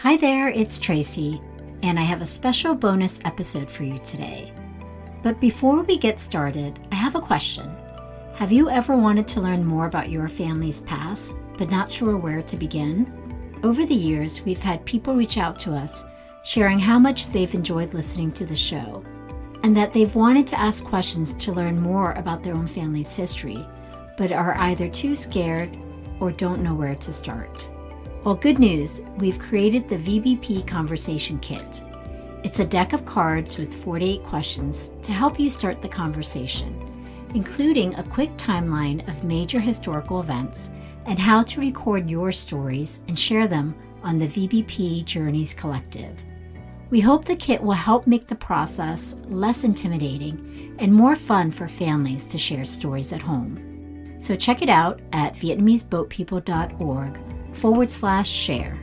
Hi there, it's Tracy, and I have a special bonus episode for you today. But before we get started, I have a question. Have you ever wanted to learn more about your family's past, but not sure where to begin? Over the years, we've had people reach out to us sharing how much they've enjoyed listening to the show, and that they've wanted to ask questions to learn more about their own family's history, but are either too scared or don't know where to start. Well, good news, we've created the VBP Conversation Kit. It's a deck of cards with 48 questions to help you start the conversation, including a quick timeline of major historical events and how to record your stories and share them on the VBP Journeys Collective. We hope the kit will help make the process less intimidating and more fun for families to share stories at home. So check it out at vietnameseboatpeople.org/share.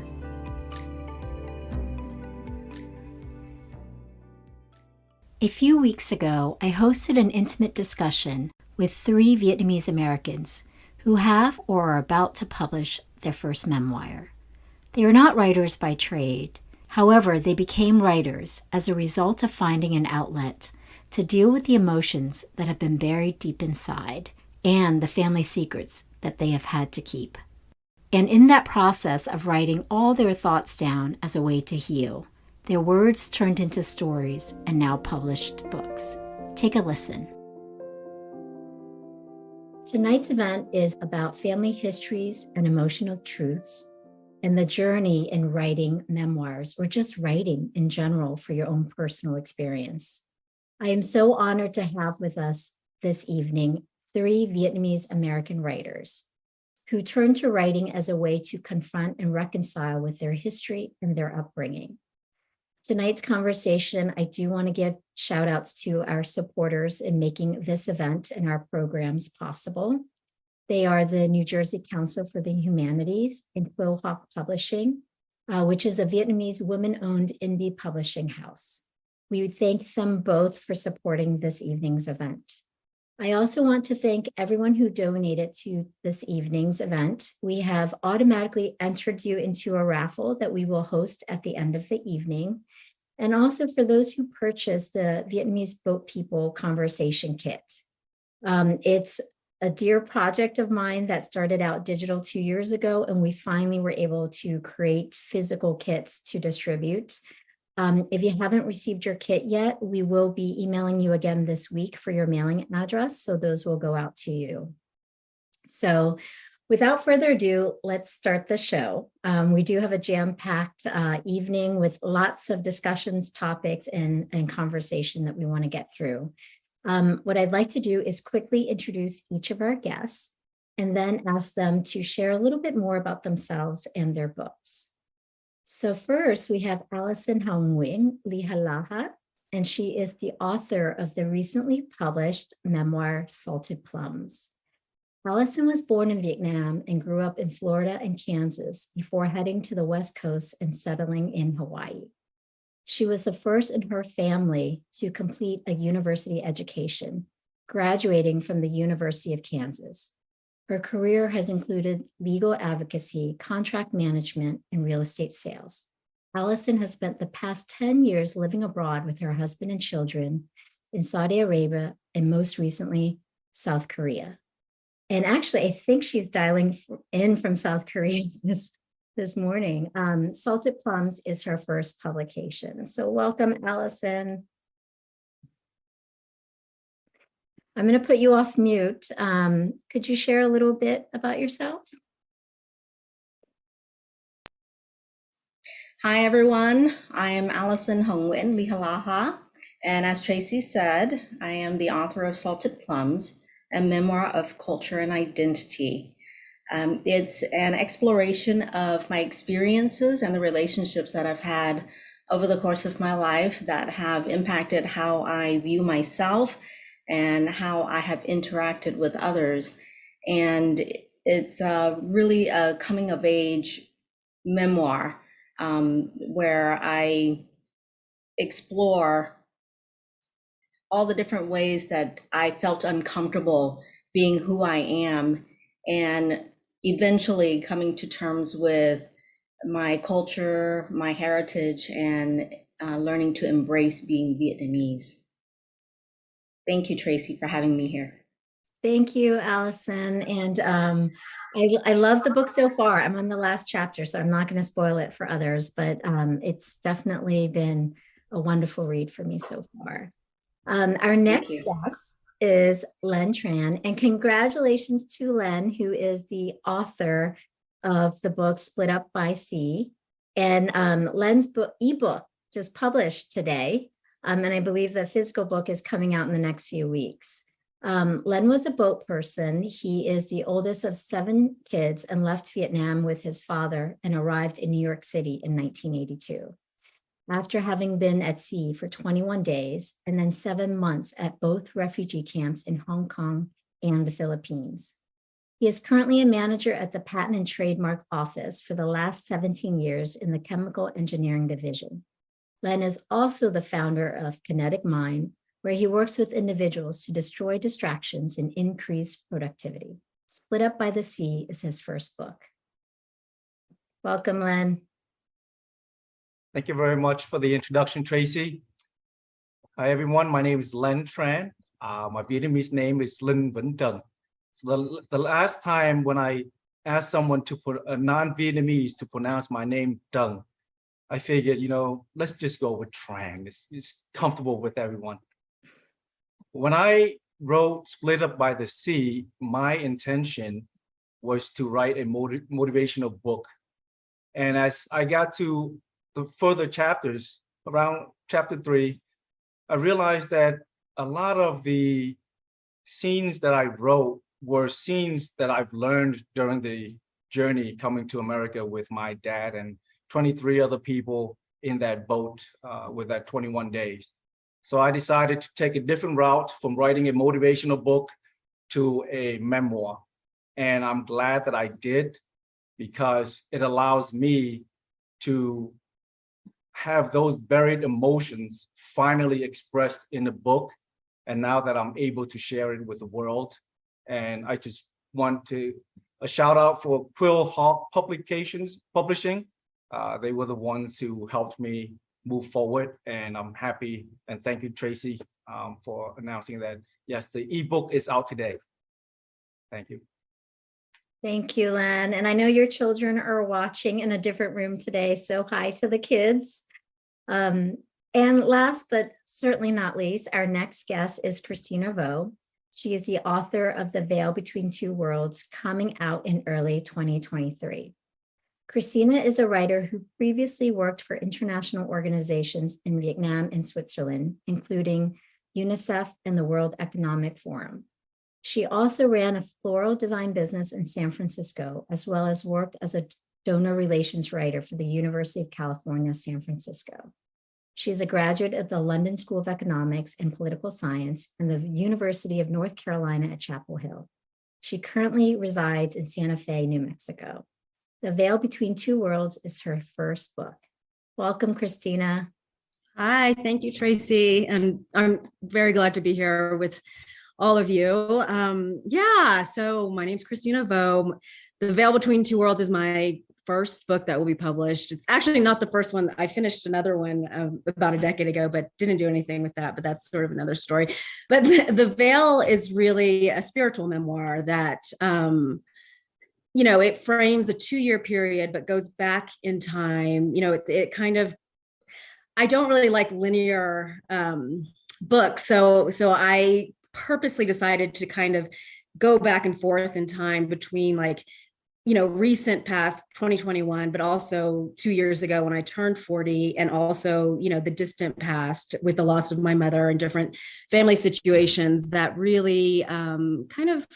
A few weeks ago, I hosted an intimate discussion with 3 Vietnamese-Americans who have or are about to publish their first memoir. They are not writers by trade. However, they became writers as a result of finding an outlet to deal with the emotions that have been buried deep inside and the family secrets that they have had to keep. And in that process of writing all their thoughts down as a way to heal, their words turned into stories and now published books. Take a listen. Tonight's event is about family histories and emotional truths and the journey in writing memoirs or just writing in general for your own personal experience. I am so honored to have with us this evening 3 Vietnamese-American writers who turned to writing as a way to confront and reconcile with their history and their upbringing. Tonight's conversation, I do want to give shout outs to our supporters in making this event and our programs possible. They are the New Jersey Council for the Humanities and Quillhawk Publishing, which is a Vietnamese women-owned indie publishing house. We would thank them both for supporting this evening's event. I also want to thank everyone who donated to this evening's event. We have automatically entered you into a raffle that we will host at the end of the evening. And also for those who purchased the Vietnamese Boat People Conversation Kit. It's a dear project of mine that started out digital 2 years ago, and we finally were able to create physical kits to distribute. If you haven't received your kit yet, we will be emailing you again this week for your mailing address, so those will go out to you. So without further ado, let's start the show. We do have a jam-packed evening with lots of discussions, topics, and conversation that we want to get through. What I'd like to do is quickly introduce each of our guests and then ask them to share a little bit more about themselves and their books. So first, we have Alison Hong Nguyen Lihalakha, and she is the author of the recently published memoir, Salted Plums. Alison was born in Vietnam and grew up in Florida and Kansas before heading to the West Coast and settling in Hawaii. She was the first in her family to complete a university education, graduating from the University of Kansas. Her career has included legal advocacy, contract management, and real estate sales. Alison has spent the past 10 years living abroad with her husband and children in Saudi Arabia and most recently, South Korea. And actually, I think she's dialing in from South Korea this morning. Salted Plums is her first publication. So welcome, Alison. I'm going to put you off mute. Could you share a little bit about yourself? Hi, everyone. I am Alison Hong Nguyen Lihalakha, and as Tracy said, I am the author of Salted Plums, a memoir of culture and identity. It's an exploration of my experiences and the relationships that I've had over the course of my life that have impacted how I view myself and how I have interacted with others. And it's really a coming of age memoir where I explore all the different ways that I felt uncomfortable being who I am and eventually coming to terms with my culture, my heritage, and learning to embrace being Vietnamese. Thank you, Tracy, for having me here. Thank you, Allison. And I love the book so far. I'm on the last chapter, so I'm not going to spoil it for others, but it's definitely been a wonderful read for me so far. Our next guest is Len Tran, and congratulations to Len, who is the author of the book Split Up by Sea. And Len's book, ebook just published today, and I believe the physical book is coming out in the next few weeks. Len was a boat person. He is the oldest of 7 kids and left Vietnam with his father and arrived in New York City in 1982. After having been at sea for 21 days and then 7 months at both refugee camps in Hong Kong and the Philippines. He is currently a manager at the Patent and Trademark Office for the last 17 years in the Chemical Engineering Division. Len is also the founder of Kinetic Mind, where he works with individuals to destroy distractions and increase productivity. Split Up by the Sea is his first book. Welcome, Len. Thank you very much for the introduction, Tracy. Hi, everyone. My name is Len Tran. My Vietnamese name is Len Tran. So the last time when I asked someone to put a non-Vietnamese to pronounce my name Tran, I figured, let's just go with Tran. It's comfortable with everyone. When I wrote Split Up by the Sea, my intention was to write a motivational book. And as I got to the further chapters, around chapter 3, I realized that a lot of the scenes that I wrote were scenes that I've learned during the journey coming to America with my dad and 23 other people in that boat with that 21 days. So I decided to take a different route from writing a motivational book to a memoir. And I'm glad that I did, because it allows me to have those buried emotions finally expressed in the book. And now that I'm able to share it with the world. And I just want to a shout out for Quill Hawk Publishing. They were the ones who helped me move forward, and I'm happy. And thank you, Tracy, for announcing that, yes, the ebook is out today. Thank you. Thank you, Len. And I know your children are watching in a different room today, so hi to the kids. And last but certainly not least, our next guest is Christina Vo. She is the author of The Veil Between Two Worlds, coming out in early 2023. Christina is a writer who previously worked for international organizations in Vietnam and Switzerland, including UNICEF and the World Economic Forum. She also ran a floral design business in San Francisco, as well as worked as a donor relations writer for the University of California, San Francisco. She's a graduate of the London School of Economics and Political Science and the University of North Carolina at Chapel Hill. She currently resides in Santa Fe, New Mexico. The Veil Between Two Worlds is her first book. Welcome, Christina. Hi, thank you, Tracy. And I'm very glad to be here with all of you. So my name's Christina Vo. The Veil Between Two Worlds is my first book that will be published. It's actually not the first one. I finished another one about a decade ago, but didn't do anything with that, but that's sort of another story. But the Veil is really a spiritual memoir that, it frames a 2-year period, but goes back in time. It kind of, I don't really like linear books. So I purposely decided to kind of go back and forth in time between recent past 2021, but also 2 years ago when I turned 40, and also, the distant past with the loss of my mother and different family situations that really kind of,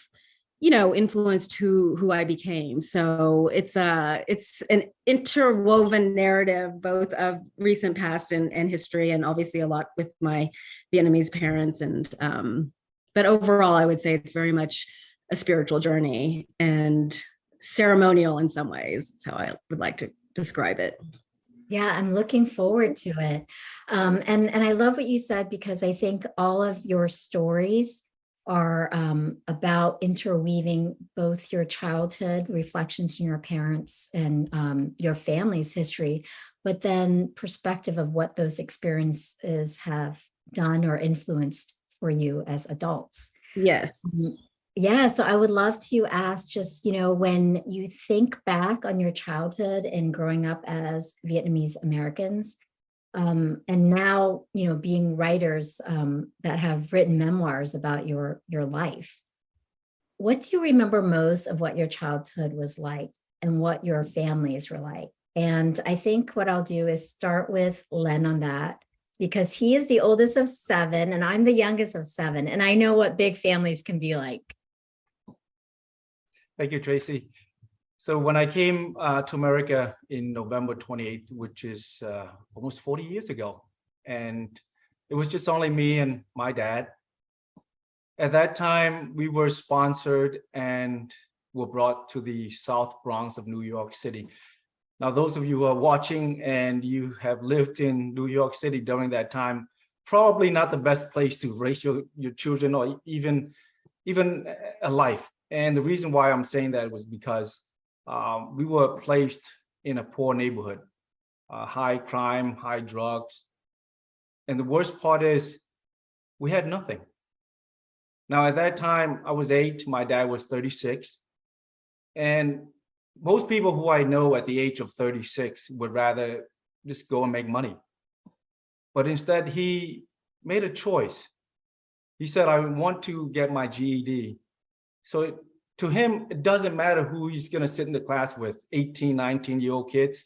influenced who I became. So it's an interwoven narrative, both of recent past and history, and obviously a lot with my Vietnamese parents. And but overall, I would say it's very much a spiritual journey and ceremonial in some ways. That's how I would like to describe it. Yeah, I'm looking forward to it. And I love what you said, because I think all of your stories are about interweaving both your childhood reflections from your parents and your family's history, but then perspective of what those experiences have done or influenced for you as adults. Yes. Yeah, so I would love to ask just, when you think back on your childhood and growing up as Vietnamese Americans, and now, being writers that have written memoirs about your life, what do you remember most of what your childhood was like and what your families were like? And I think what I'll do is start with Len on that, because he is the oldest of 7 and I'm the youngest of 7. And I know what big families can be like. Thank you, Tracy. So when I came to America in November 28th, which is almost 40 years ago, and it was just only me and my dad. At that time, we were sponsored and were brought to the South Bronx of New York City. Now, those of you who are watching and you have lived in New York City during that time, probably not the best place to raise your children or even a life. And the reason why I'm saying that was because we were placed in a poor neighborhood, high crime, high drugs. And the worst part is we had nothing. Now, at that time, I was 8, my dad was 36. And most people who I know at the age of 36 would rather just go and make money. But instead, he made a choice. He said, I want to get my GED. So to him, it doesn't matter who he's going to sit in the class with, 18, 19-year-old kids.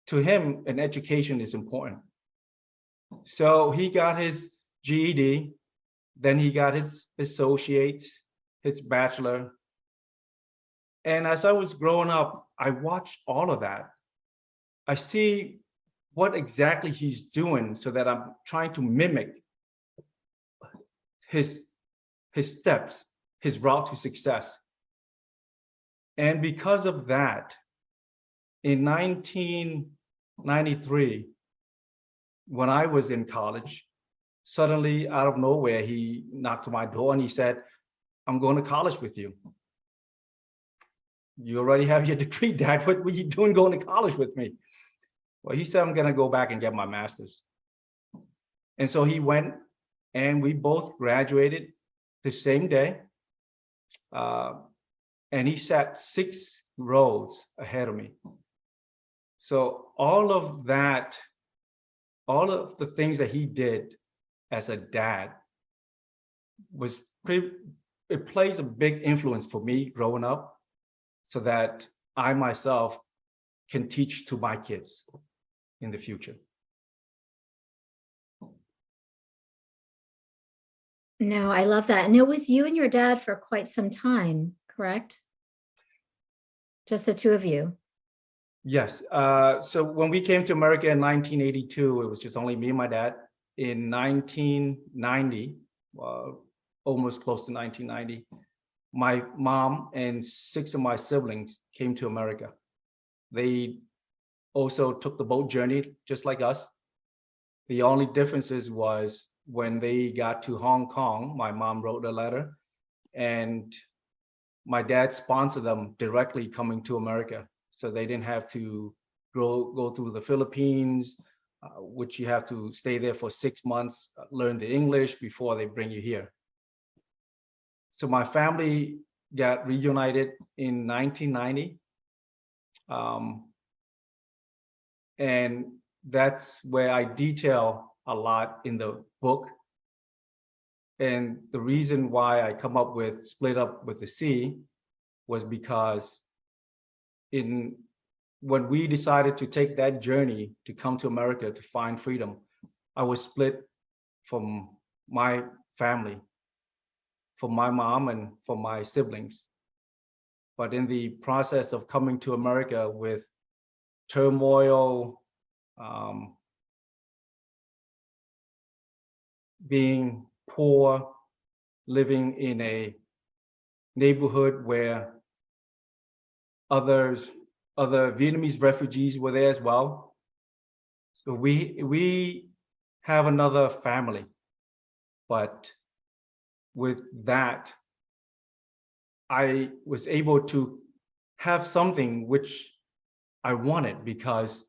To him, an education is important. So he got his GED, then he got his associates, his bachelor. And as I was growing up, I watched all of that. I see what exactly he's doing so that I'm trying to mimic his steps, his route to success. And because of that, in 1993, when I was in college, suddenly out of nowhere, he knocked on my door and he said, I'm going to college with you. You already have your degree, Dad. What were you doing going to college with me? Well, he said, I'm going to go back and get my master's. And so he went and we both graduated the same day. And he sat 6 rows ahead of me. So all of that, all of the things that he did as a dad it plays a big influence for me growing up, so that I myself can teach to my kids in the future. No, I love that. And it was you and your dad for quite some time, correct? Just the two of you. Yes. So when we came to America in 1982, it was just only me and my dad. In 1990, almost close to 1990, my mom and 6 of my siblings came to America. They also took the boat journey just like us. The only differences was when they got to Hong Kong, my mom wrote a letter and my dad sponsored them directly coming to America. So they didn't have to go through the Philippines, which you have to stay there for 6 months, learn the English before they bring you here. So my family got reunited in 1990. And that's where I detail a lot in the book. And the reason why I come up with Split Up with the C was because when we decided to take that journey to come to America to find freedom, I was split from my family, from my mom and from my siblings. But in the process of coming to America with turmoil, being poor, living in a neighborhood where other Vietnamese refugees were there as well. So we have another family, but with that, I was able to have something which I wanted, because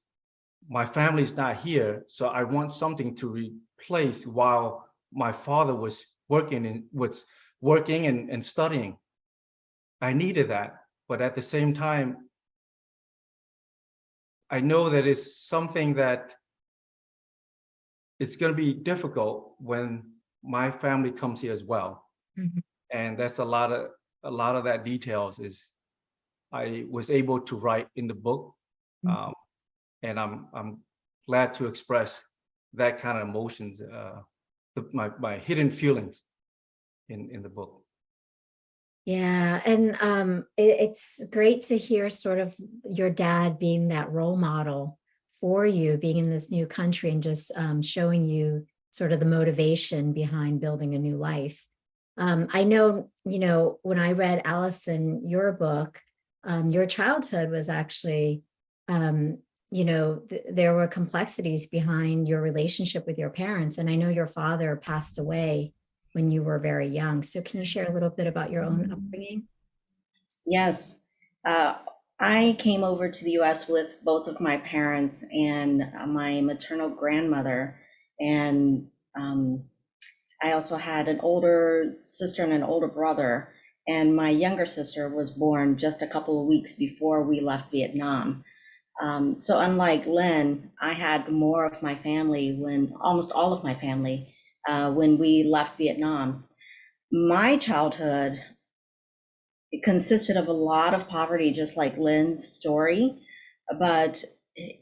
my family's not here. So I want something to replace while my father was working and studying. I needed that. But at the same time, I know that it's something that it's going to be difficult when my family comes here as well. Mhm. And that's a lot of that details is I was able to write in the book. And I'm glad to express that kind of emotions, my hidden feelings in the book. Yeah, and it's great to hear sort of your dad being that role model for you, being in this new country and just showing you sort of the motivation behind building a new life. I know, when I read Alison, your book, your childhood was actually, there were complexities behind your relationship with your parents. And I know your father passed away when you were very young. So can you share a little bit about your own upbringing? Yes. I came over to the US with both of my parents and my maternal grandmother. And I also had an older sister and an older brother. And my younger sister was born just a couple of weeks before we left Vietnam. So unlike Len, I had more of my family almost all of my family, when we left Vietnam. My childhood, it consisted of a lot of poverty, just like Len's story, but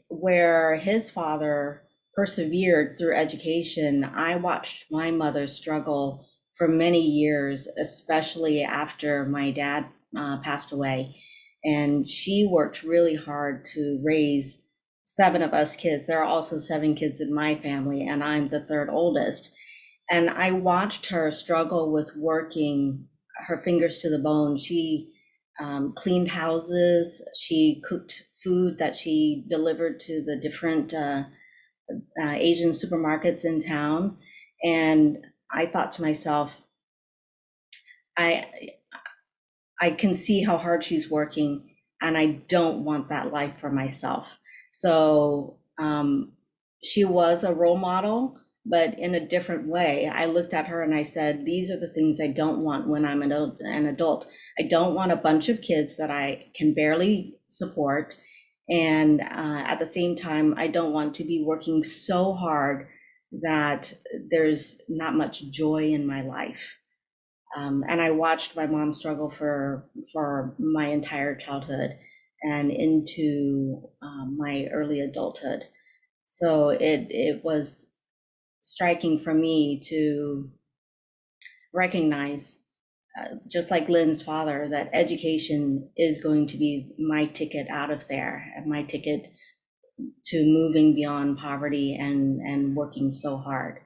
where his father persevered through education, I watched my mother struggle for many years, especially after my dad passed away. And she worked really hard to raise 7 of us kids. There are also 7 kids in my family, and I'm the third oldest. And I watched her struggle with working her fingers to the bone. She cleaned houses. She cooked food that she delivered to the different Asian supermarkets in town. And I thought to myself, I can see how hard she's working, and I don't want that life for myself. So she was a role model, but in a different way. I looked at her and I said, these are the things I don't want when I'm an adult. I don't want a bunch of kids that I can barely support. And at the same time, I don't want to be working so hard that there's not much joy in my life. And I watched my mom struggle for my entire childhood and into my early adulthood. So it was striking for me to recognize, just like Lynn's father, that education is going to be my ticket out of there, and my ticket to moving beyond poverty and working so hard.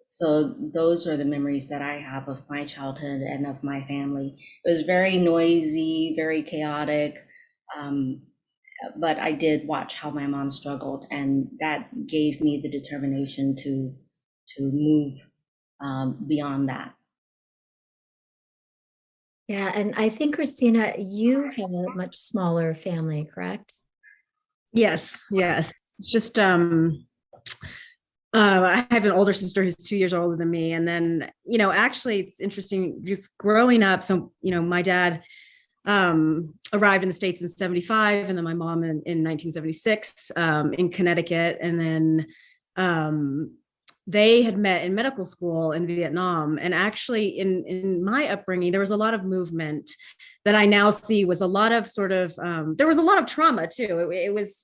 So those are the memories that I have of my childhood and of my family. It was very noisy, very chaotic, but I did watch how my mom struggled, and that gave me the determination to move beyond that. Yeah, and I think, Christina, you have a much smaller family, correct? Yes. It's just I have an older sister who's 2 years older than me. And then, actually it's interesting just growing up. So, my dad arrived in the States in 75, and then my mom in 1976 in Connecticut. And then they had met in medical school in Vietnam. And actually in my upbringing, there was a lot of movement that I now see was a lot of sort of, there was a lot of trauma too. It was,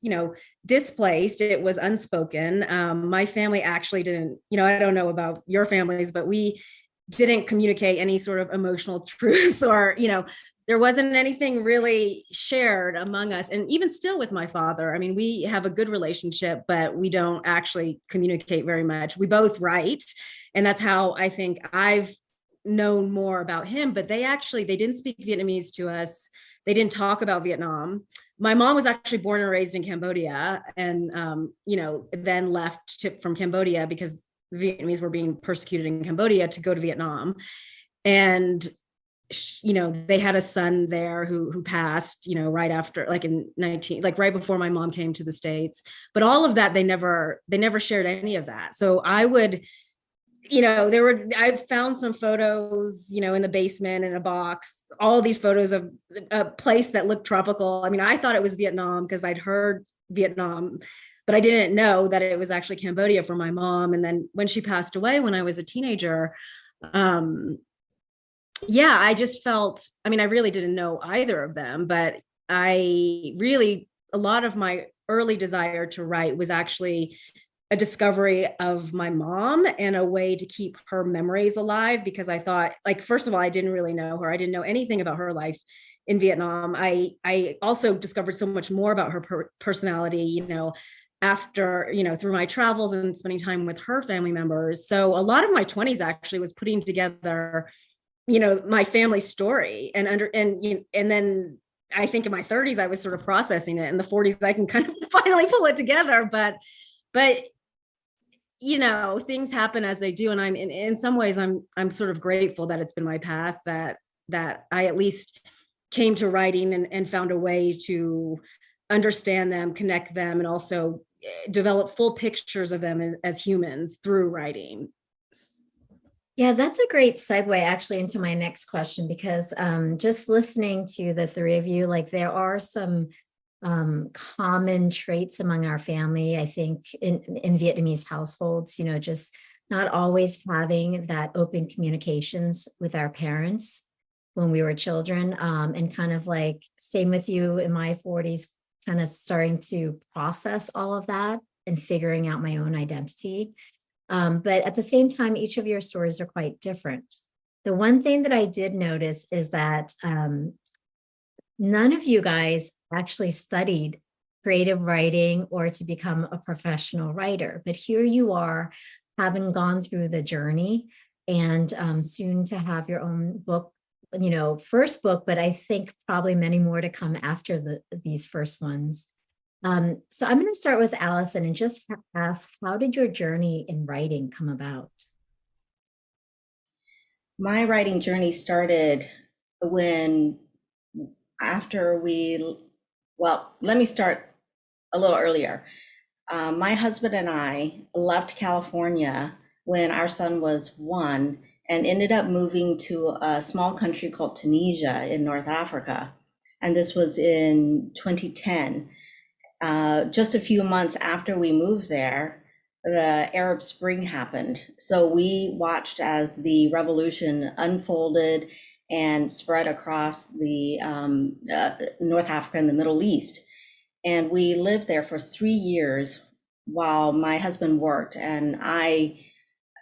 displaced. It was unspoken. My family actually didn't, I don't know about your families, but we didn't communicate any sort of emotional truths or, there wasn't anything really shared among us. And even still with my father, I mean, we have a good relationship, but we don't actually communicate very much. We both write. And that's how I think I've known more about him, but they didn't speak Vietnamese to us. They didn't talk about Vietnam. My mom was actually born and raised in Cambodia, and, then left from Cambodia because the Vietnamese were being persecuted in Cambodia to go to Vietnam. And they had a son there who passed, right after, like in right before my mom came to the States. But all of that, they never shared any of that. So I would, I found some photos, in the basement in a box, all these photos of a place that looked tropical. I mean, I thought it was Vietnam because I'd heard Vietnam, but I didn't know that it was actually Cambodia for my mom. And then when she passed away, when I was a teenager, I just felt, I mean, I really didn't know either of them, but a lot of my early desire to write was actually a discovery of my mom and a way to keep her memories alive, because I thought, like, first of all, I didn't really know her. I didn't know anything about her life in Vietnam. I also discovered so much more about her personality, after, through my travels and spending time with her family members. So a lot of my 20s actually was putting together, my family story, and then I think in my 30s I was sort of processing it. In the 40s I can kind of finally pull it together, but things happen as they do, and I'm in some ways I'm sort of grateful that it's been my path, that I at least came to writing and found a way to understand them, connect them, and also develop full pictures of them as humans through writing. Yeah, that's a great segue actually into my next question, because just listening to the three of you, like, there are some common traits among our family, I think, in Vietnamese households, just not always having that open communications with our parents when we were children, and kind of like, same with you in my 40s, kind of starting to process all of that and figuring out my own identity. But at the same time, each of your stories are quite different. The one thing that I did notice is that none of you guys actually studied creative writing or to become a professional writer, but here you are, having gone through the journey, and soon to have your own book, first book, but I think probably many more to come after these first ones. So I'm going to start with Alison and just ask, how did your journey in writing come about? My writing journey started let me start a little earlier. My husband and I left California when our son was 1 and ended up moving to a small country called Tunisia in North Africa. And this was in 2010. Just a few months after we moved there, the Arab Spring happened. So we watched as the revolution unfolded and spread across the North Africa and the Middle East. And we lived there for 3 years while my husband worked, and I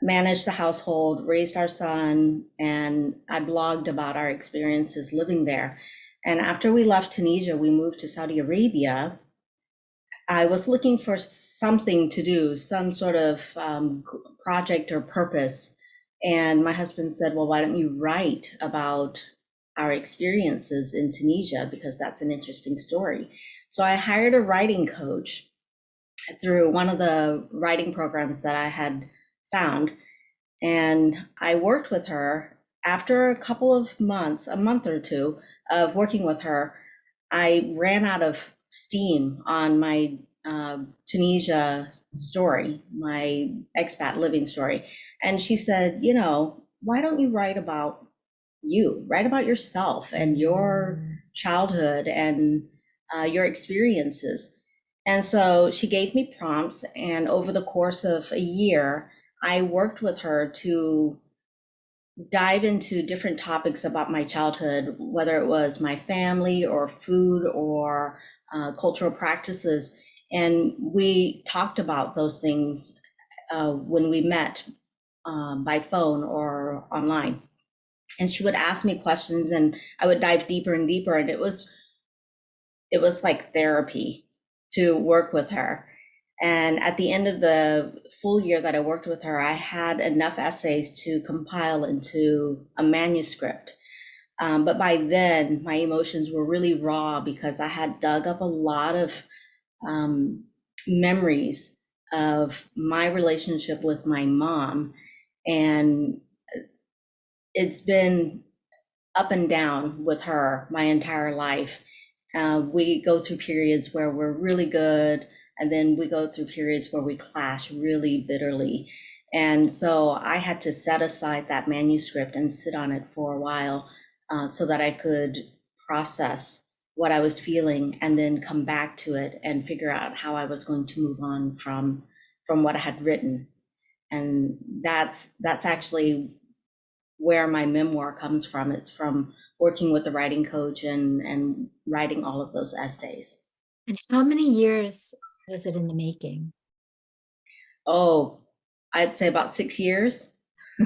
managed the household, raised our son, and I blogged about our experiences living there. And after we left Tunisia, we moved to Saudi Arabia. I was looking for something to do, some sort of project or purpose. And my husband said, well, why don't you write about our experiences in Tunisia, because that's an interesting story. So I hired a writing coach through one of the writing programs that I had found. And I worked with her. After a couple of months, a month or two of working with her, I ran out of steam on my Tunisia story, my expat living story. And she said, why don't you write about yourself and your childhood and your experiences. And so she gave me prompts, and over the course of a year, I worked with her to dive into different topics about my childhood, whether it was my family or food or cultural practices. And we talked about those things when we met by phone or online. And she would ask me questions, and I would dive deeper and deeper. And it was like therapy to work with her. And at the end of the full year that I worked with her, I had enough essays to compile into a manuscript. But by then, my emotions were really raw because I had dug up a lot of memories of my relationship with my mom. And it's been up and down with her my entire life. We go through periods where we're really good, and then we go through periods where we clash really bitterly. And so I had to set aside that manuscript and sit on it for a while, so that I could process what I was feeling and then come back to it and figure out how I was going to move on from what I had written. And that's actually where my memoir comes from. It's from working with the writing coach and writing all of those essays. And how many years was it in the making? Oh, I'd say about 6 years.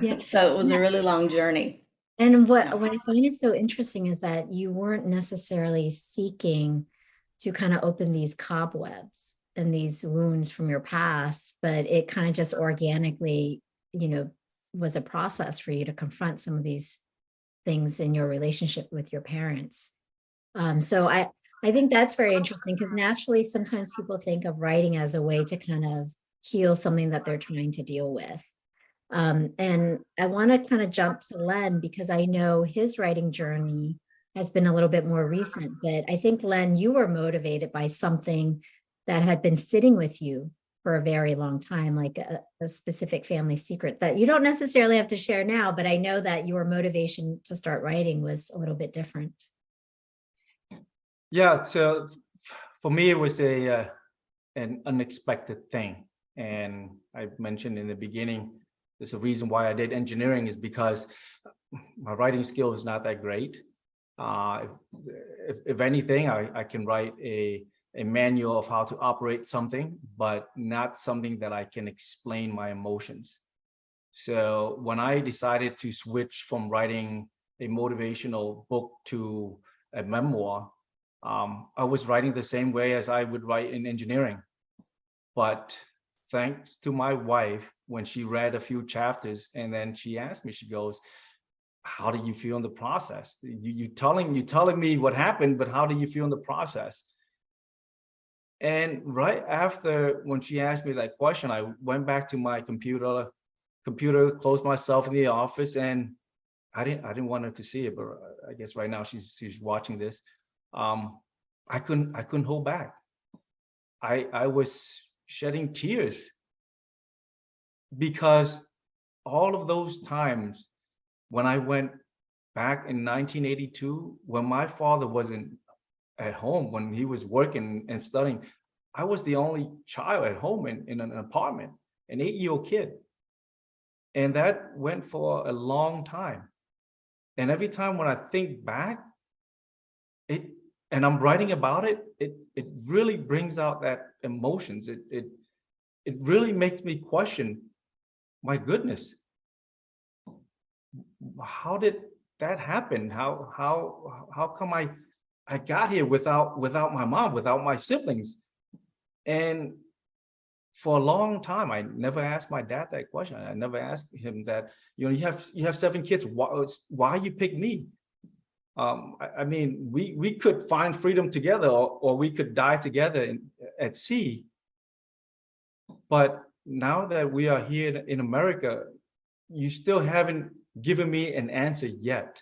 Yeah. So it was a really long journey. And what Yeah. I find is so interesting is that you weren't necessarily seeking to kind of open these cobwebs and these wounds from your past, but it kind of just organically, was a process for you to confront some of these things in your relationship with your parents. So I think that's very interesting, because naturally sometimes people think of writing as a way to kind of heal something that they're trying to deal with. And I want to kind of jump to Len, because I know his writing journey has been a little bit more recent, but I think, Len, you were motivated by something that had been sitting with you for a very long time, like a specific family secret that you don't necessarily have to share now, but I know that your motivation to start writing was a little bit different. Yeah, so for me, it was an unexpected thing. And I mentioned in the beginning, there's a reason why I did engineering is because my writing skill is not that great. If anything, I can write a manual of how to operate something, but not something that I can explain my emotions. So when I decided to switch from writing a motivational book to a memoir, I was writing the same way as I would write in engineering. But thanks to my wife, when she read a few chapters and then she asked me, she goes, how do you feel in the process? You telling me what happened, but how do you feel in the process? And right after, when she asked me that question, I went back to my computer, closed myself in the office, and I didn't want her to see it, but I guess right now she's watching this. I couldn't hold back. I was shedding tears, because all of those times when I went back in 1982, when my father wasn't at home, when he was working and studying, I was the only child at home in an apartment, an 8-year-old kid. And that went for a long time. And every time when I think back, and I'm writing about it, it really brings out that emotions. It really makes me question, my goodness, how did that happen? How come I got here without my mom, without my siblings? And for a long time, I never asked my dad that question. I never asked him that, you have 7 kids. Why you pick me? I mean, we could find freedom together, or we could die together at sea. But now that we are here in America, you still haven't given me an answer yet.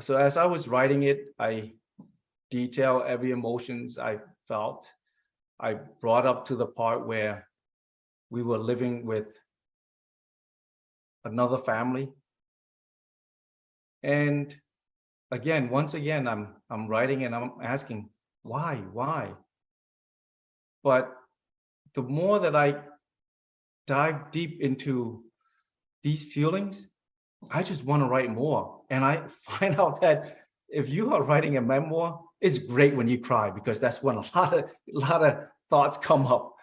So as I was writing it, I detail every emotions I felt. I brought up to the part where we were living with another family. And again, once again, I'm writing and I'm asking, why? But the more that I dive deep into these feelings, I just want to write more. And I find out that if you are writing a memoir, it's great when you cry, because that's when a lot of thoughts come up.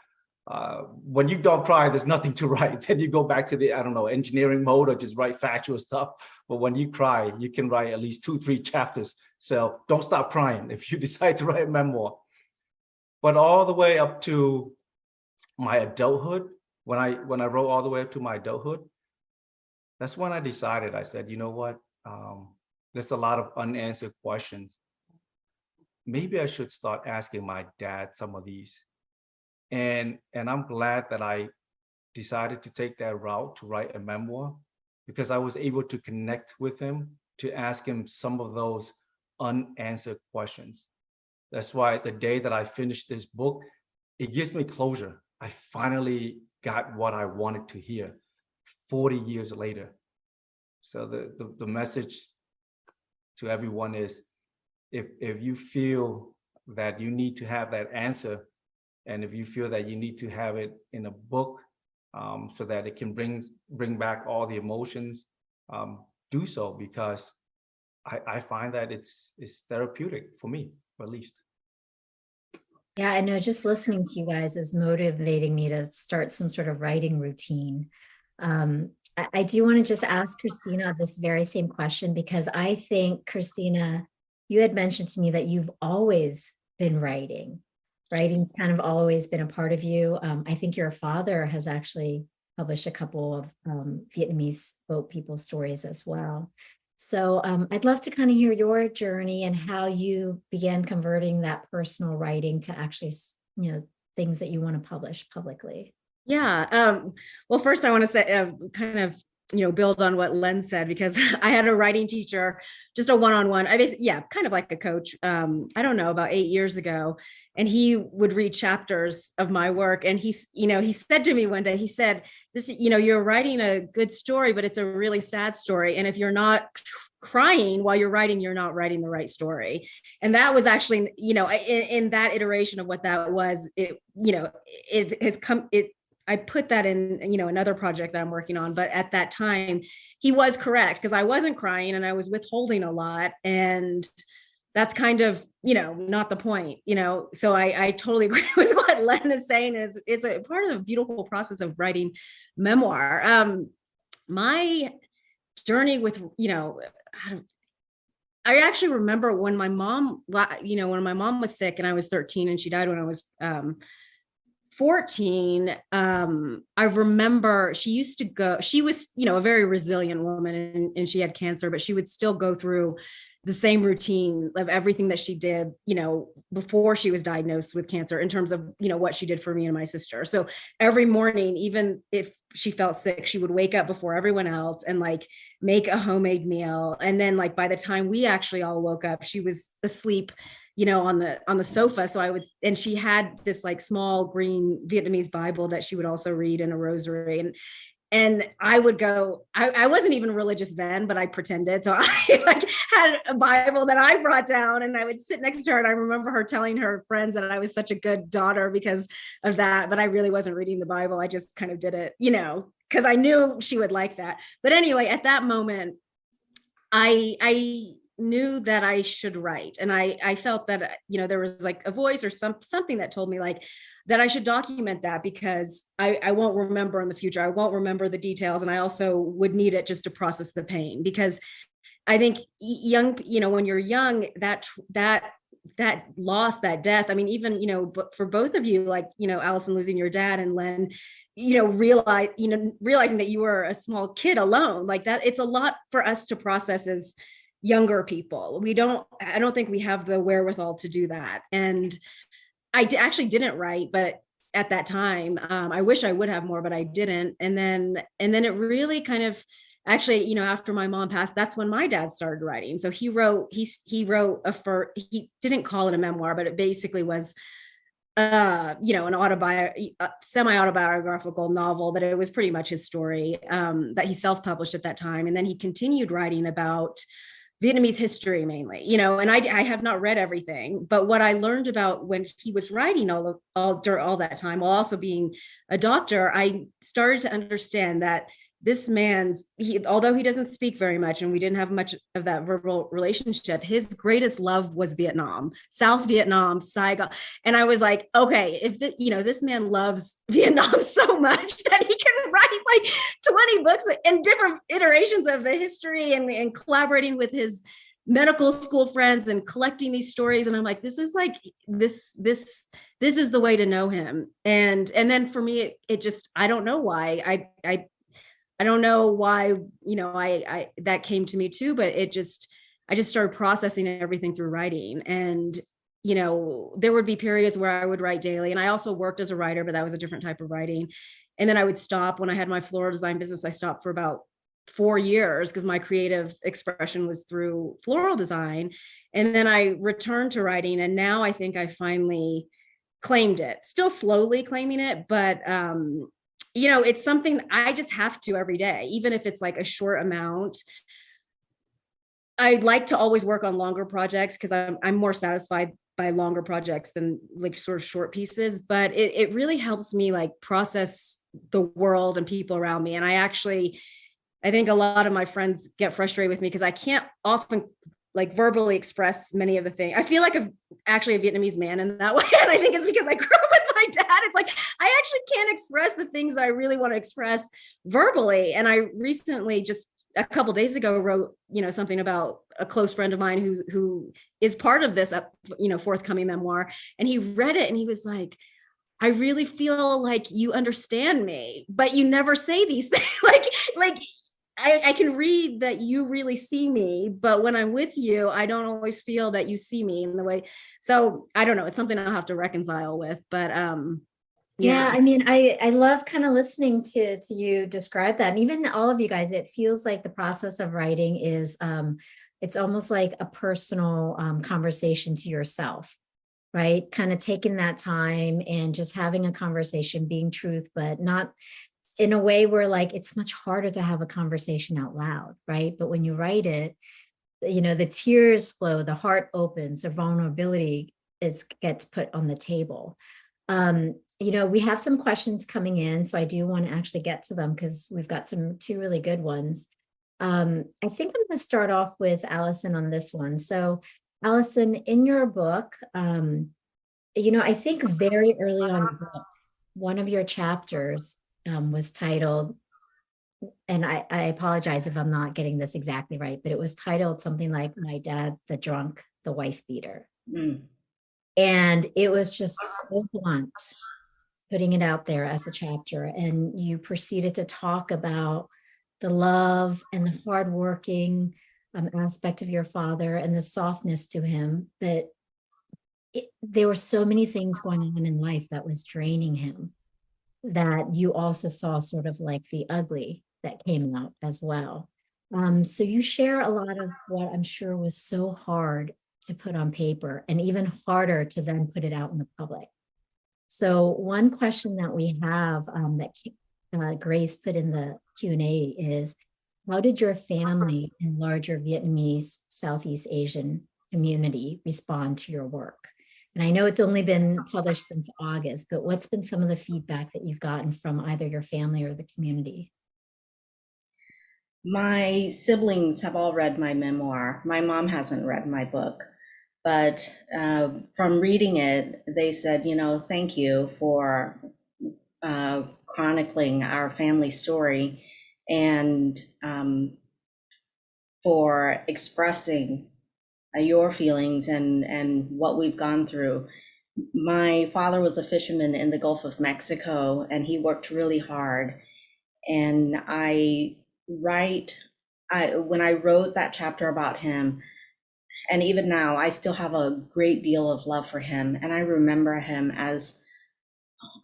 When you don't cry, there's nothing to write. Then you go back to the, engineering mode, or just write factual stuff. But when you cry, you can write at least 2-3 chapters. So don't stop crying if you decide to write a memoir. But all the way up to my adulthood, when I wrote all the way up to my adulthood, that's when I decided, I said, you know what? There's a lot of unanswered questions. Maybe I should start asking my dad some of these. And I'm glad that I decided to take that route to write a memoir, because I was able to connect with him, to ask him some of those unanswered questions. That's why the day that I finished this book, it gives me closure. I finally got what I wanted to hear 40 years later. So the message to everyone is, if you feel that you need to have that answer, and if you feel that you need to have it in a book, so that it can bring back all the emotions, do so, because I find that it's therapeutic for me, at least. Yeah, I know, just listening to you guys is motivating me to start some sort of writing routine. I do want to just ask Christina this very same question, because I think, Christina, you had mentioned to me that you've always been writing. Writing's kind of always been a part of you. I think your father has actually published a couple of Vietnamese boat people stories as well. So I'd love to kind of hear your journey and how you began converting that personal writing to actually, things that you want to publish publicly. Yeah. Well, first I want to say, kind of, build on what Len said, because I had a writing teacher, just a one-on-one, kind of like a coach, I don't know, about 8 years ago. And he would read chapters of my work. And he said to me one day, he said, this, you're writing a good story, but it's a really sad story. And if you're not crying while you're writing, you're not writing the right story. And that was actually, in that iteration of what that was, it has come, I put that in, another project that I'm working on. But at that time, he was correct, because I wasn't crying and I was withholding a lot. And that's kind of, not the point, So I totally agree with what Len is saying. It's a part of the beautiful process of writing memoir. My journey with, I actually remember when my mom, was sick and I was 13 and she died when I was 14. I remember she used to go, she was, a very resilient woman, and she had cancer, but she would still go through the same routine of everything that she did, before she was diagnosed with cancer, in terms of, what she did for me and my sister. So every morning, even if she felt sick, she would wake up before everyone else and make a homemade meal. And then by the time we actually all woke up, she was asleep, on the sofa. So and she had this small green Vietnamese Bible that she would also read, in a rosary. And I would go, I wasn't even religious then, but I pretended. So I had a Bible that I brought down, and I would sit next to her. And I remember her telling her friends that I was such a good daughter because of that, but I really wasn't reading the Bible. I just kind of did it, because I knew she would like that. But anyway, at that moment, I knew that I should write. And I felt that, there was a voice or something that told me that I should document that, because I won't remember in the future. I won't remember the details. And I also would need it just to process the pain, because I think when you're young, that loss, that death, I mean, even, for both of you, Alison losing your dad, and Len, realizing that you were a small kid alone, that, it's a lot for us to process as younger people. I don't think we have the wherewithal to do that. And I actually didn't write, but at that time, I wish I would have more, but I didn't. And then it really kind of, actually, after my mom passed, that's when my dad started writing. So he wrote he didn't call it a memoir, but it basically was, an semi-autobiographical novel, but it was pretty much his story, that he self-published at that time. And then he continued writing about Vietnamese history mainly, and I have not read everything, but what I learned about when he was writing all that time, while also being a doctor, I started to understand that this although he doesn't speak very much, and we didn't have much of that verbal relationship, his greatest love was Vietnam, South Vietnam, Saigon. And I was like, okay, if this man loves Vietnam so much that he can write 20 books and different iterations of the history, and collaborating with his medical school friends and collecting these stories. And I'm like, this is this is the way to know him. And then for me, it just, I don't know why I don't know why, I that came to me too, but I just started processing everything through writing. And, there would be periods where I would write daily, and I also worked as a writer, but that was a different type of writing. And then I would stop when I had my floral design business. I stopped for about 4 years because my creative expression was through floral design. And then I returned to writing, and now I think I finally claimed it, still slowly claiming it, but it's something I just have to every day, even if it's like a short amount. I like to always work on longer projects because I'm more satisfied by longer projects than like sort of short pieces, but it really helps me like process the world and people around me. And I think a lot of my friends get frustrated with me because I can't often like verbally express many of the things. I feel like actually a Vietnamese man in that way. And I think it's because I grew up with my dad. It's like, I actually can't express the things that I really want to express verbally. And I recently, just a couple of days ago, wrote, something about a close friend of mine who is part of this, forthcoming memoir. And he read it and he was like, I really feel like you understand me, but you never say these things. like I can read that you really see me, but when I'm with you, I don't always feel that you see me in the way. So I don't know. It's something I'll have to reconcile with, but yeah, I mean, I love kind of listening to you describe that. And even all of you guys, it feels like the process of writing is, it's almost like a personal conversation to yourself, right? Kind of taking that time and just having a conversation, being truth, but not in a way where like, it's much harder to have a conversation out loud, right? But when you write it, the tears flow, the heart opens, the vulnerability gets put on the table. We have some questions coming in, so I do want to actually get to them because we've got two really good ones. I think I'm going to start off with Alison on this one. So Alison, in your book, I think very early on in the book, one of your chapters was titled, and I apologize if I'm not getting this exactly right, but it was titled something like "My Dad, the Drunk, the Wife Beater." And it was just so blunt, putting it out there as a chapter. And you proceeded to talk about the love and the hardworking aspect of your father and the softness to him. But there were so many things going on in life that was draining him, that you also saw sort of like the ugly that came out as well. So you share a lot of what I'm sure was so hard to put on paper and even harder to then put it out in the public. So one question that we have that Grace put in the Q&A is, how did your family and larger Vietnamese Southeast Asian community respond to your work? And I know it's only been published since August, but what's been some of the feedback that you've gotten from either your family or the community? My siblings have all read my memoir. My mom hasn't read my book, but from reading it, they said, thank you for chronicling our family story and for expressing your feelings and what we've gone through. My father was a fisherman in the Gulf of Mexico, and he worked really hard. And when I wrote that chapter about him, and even now, I still have a great deal of love for him, and I remember him as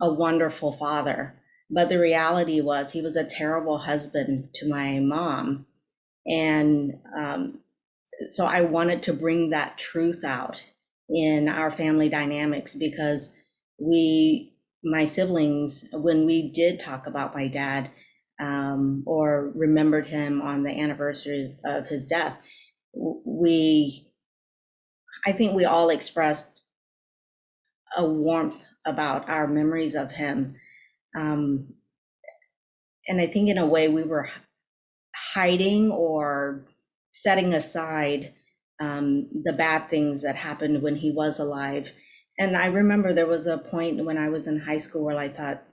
a wonderful father. But the reality was he was a terrible husband to my mom. And so I wanted to bring that truth out in our family dynamics, because my siblings, when we did talk about my dad or remembered him on the anniversary of his death, I think we all expressed a warmth about our memories of him. And I think in a way we were hiding or setting aside the bad things that happened when he was alive. And I remember there was a point when I was in high school where I thought,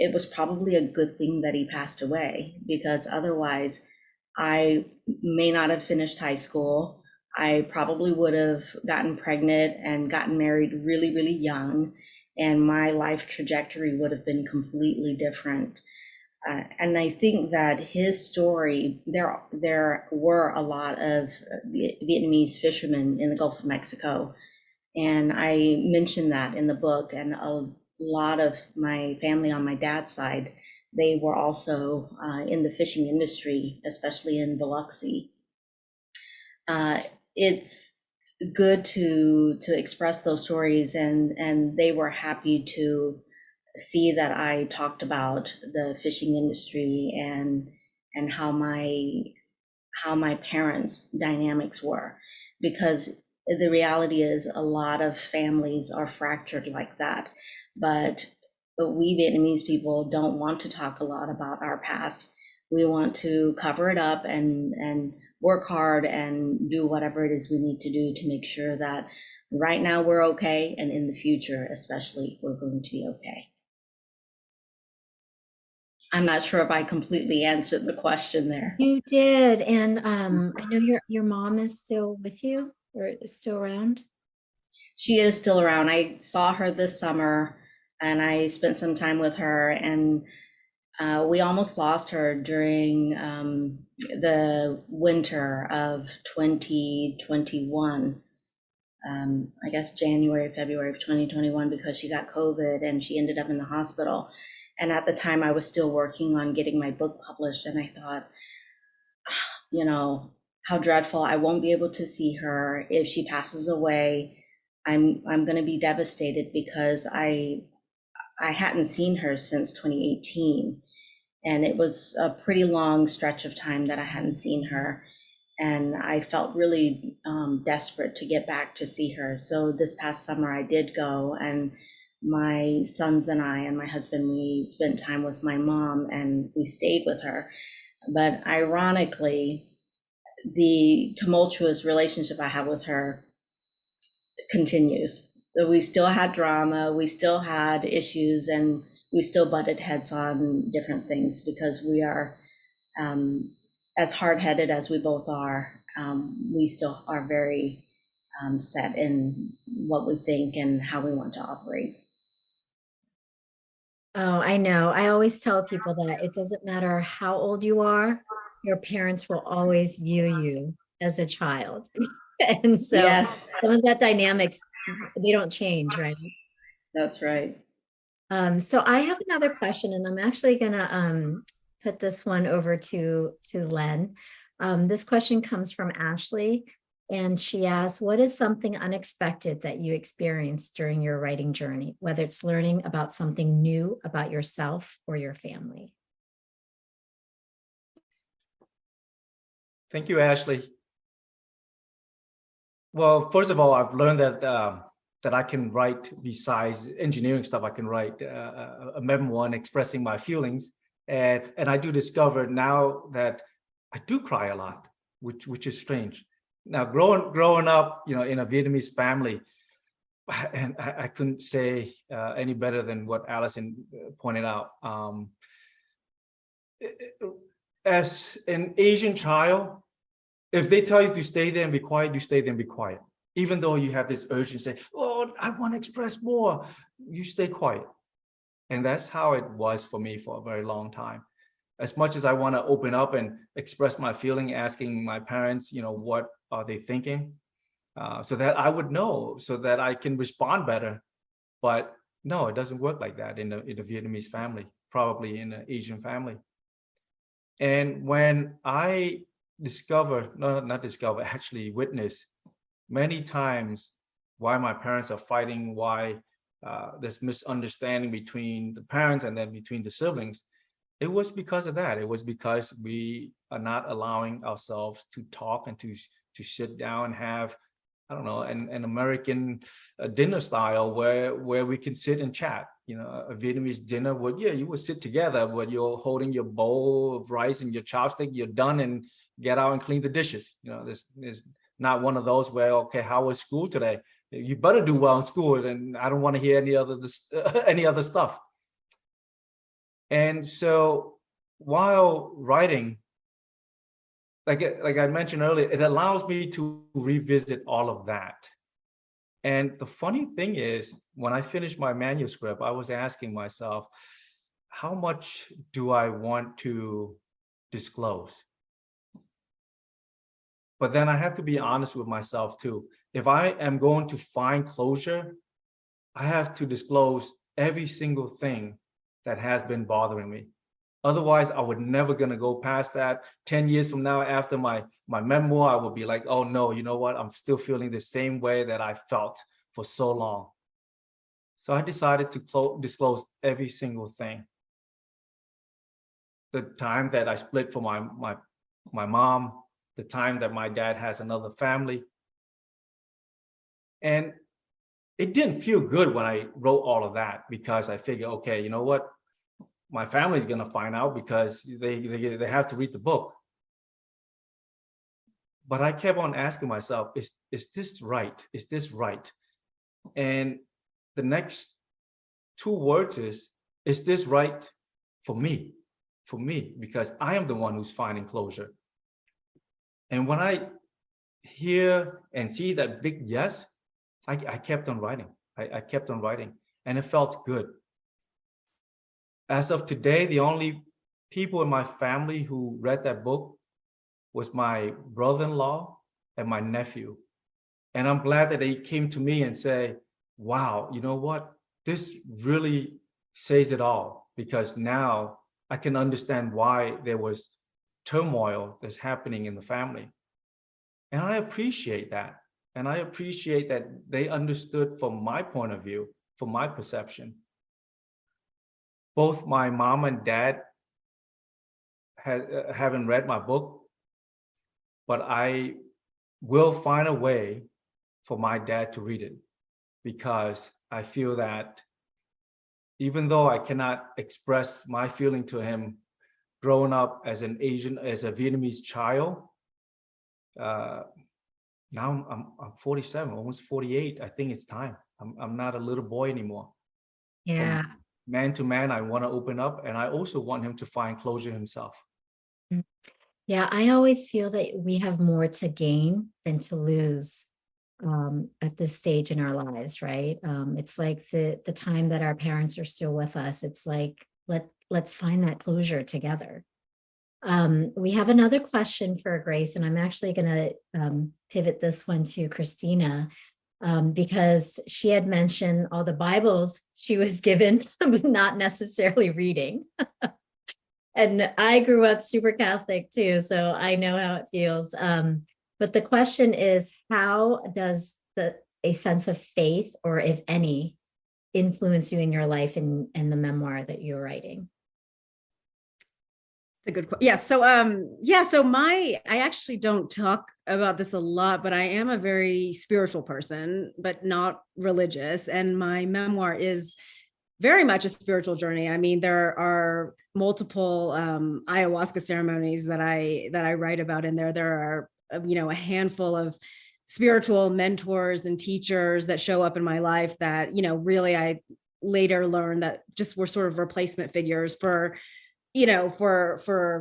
it was probably a good thing that he passed away, because otherwise I may not have finished high school. I probably would have gotten pregnant and gotten married really, really young, and my life trajectory would have been completely different. And I think that his story, there were a lot of Vietnamese fishermen in the Gulf of Mexico, and I mentioned that in the book, and a lot of my family on my dad's side they were also in the fishing industry, especially in Biloxi. It's good to express those stories, and they were happy to see that I talked about the fishing industry and how my parents' dynamics were, because the reality is a lot of families are fractured like that. But we Vietnamese people don't want to talk a lot about our past. We want to cover it up and work hard and do whatever it is we need to do to make sure that right now we're okay, and in the future especially, we're going to be okay. I'm not sure if I completely answered the question there. You did. And I know your mom is still with you, or is still around. She is still around. I saw her this summer and I spent some time with her, and we almost lost her during the winter of 2021. I guess January, February of 2021, because she got COVID and she ended up in the hospital. And at the time I was still working on getting my book published, and I thought, you know, how dreadful. I won't be able to see her. If she passes away, I'm going to be devastated, because I hadn't seen her since 2018, and it was a pretty long stretch of time that I hadn't seen her, and I felt really desperate to get back to see her. So this past summer I did go, and my sons and I and my husband, we spent time with my mom and we stayed with her. But ironically, the tumultuous relationship I have with her continues. We still had drama, we still had issues, and we still butted heads on different things, because we are, as hard-headed as we both are, we still are very set in what we think and how we want to operate. Oh, I know. I always tell people that it doesn't matter how old you are, your parents will always view you as a child. And so Yes, some of that dynamics, they don't change, right? that's right. So I have another question, and I'm actually gonna put this one over to Len. This question comes from Ashley, and she asks, what is something unexpected that you experienced during your writing journey, whether it's learning about something new about yourself or your family? Thank you, Ashley. Well, first of all, I've learned that that I can write, besides engineering stuff, I can write a memoir and expressing my feelings. And I do discover now that I do cry a lot, which is strange. Now, growing up, you know, in a Vietnamese family, and I couldn't say any better than what Alison pointed out. As an Asian child, if they tell you to stay there and be quiet, you stay there and be quiet. Even though you have this urge to say, oh, I want to express more, you stay quiet. And that's how it was for me for a very long time. As much as I want to open up and express my feeling, asking my parents, you know, what are they thinking? So that I would know, so that I can respond better. But no, it doesn't work like that in a Vietnamese family, probably in an Asian family. And when I actually witness many times why my parents are fighting, why there's misunderstanding between the parents and then between the siblings, it was because of that. It was because we are not allowing ourselves to talk and to sit down and have, I don't know, an American dinner style where we can sit and chat. You know, a Vietnamese dinner would, yeah, you would sit together, but you're holding your bowl of rice and your chopstick, you're done, and get out and clean the dishes. You know, there's not one of those where, okay, how was school today? You better do well in school, and I don't want to hear any other stuff. And so while writing, like I mentioned earlier, it allows me to revisit all of that. And the funny thing is, when I finished my manuscript, I was asking myself, how much do I want to disclose? But then I have to be honest with myself too. If I am going to find closure, I have to disclose every single thing that has been bothering me. Otherwise, I would never gonna go past that. 10 years from now, after my memoir, I will be like, oh no, you know what? I'm still feeling the same way that I felt for so long. So I decided to disclose every single thing. The time that I split from my mom, the time that my dad has another family. And it didn't feel good when I wrote all of that, because I figured, okay, you know what? My family's gonna find out because they have to read the book. But I kept on asking myself, is this right? Is this right? And the next two words is this right for me? For me, because I am the one who's finding closure. And when I hear and see that big yes, I kept on writing. I kept on writing, and it felt good. As of today, the only people in my family who read that book was my brother-in-law and my nephew. And I'm glad that they came to me and say, wow, you know what? This really says it all, because now I can understand why there was turmoil that's happening in the family. And I appreciate that. And I appreciate that they understood from my point of view, from my perception. Both my mom and dad haven't read my book, but I will find a way for my dad to read it, because I feel that even though I cannot express my feeling to him growing up as an Asian, as a Vietnamese child, now I'm 47, almost 48. I think it's time. I'm not a little boy anymore. Yeah. From man to man, I want to open up, and I also want him to find closure himself. Yeah, I always feel that we have more to gain than to lose at this stage in our lives, right? It's like the time that our parents are still with us. It's like, let's find that closure together. We have another question for Grace, and I'm actually going to pivot this one to Christina, because she had mentioned all the Bibles she was given, but not necessarily reading. And I grew up super Catholic too, so I know how it feels. But the question is, how does a sense of faith, or if any, influence you in your life and the memoir that you're writing? It's a good question. Yeah. So I actually don't talk about this a lot, but I am a very spiritual person, but not religious. And my memoir is very much a spiritual journey. I mean, there are multiple ayahuasca ceremonies that I write about in there. There are, a handful of spiritual mentors and teachers that show up in my life that, really I later learned that just were sort of replacement figures for I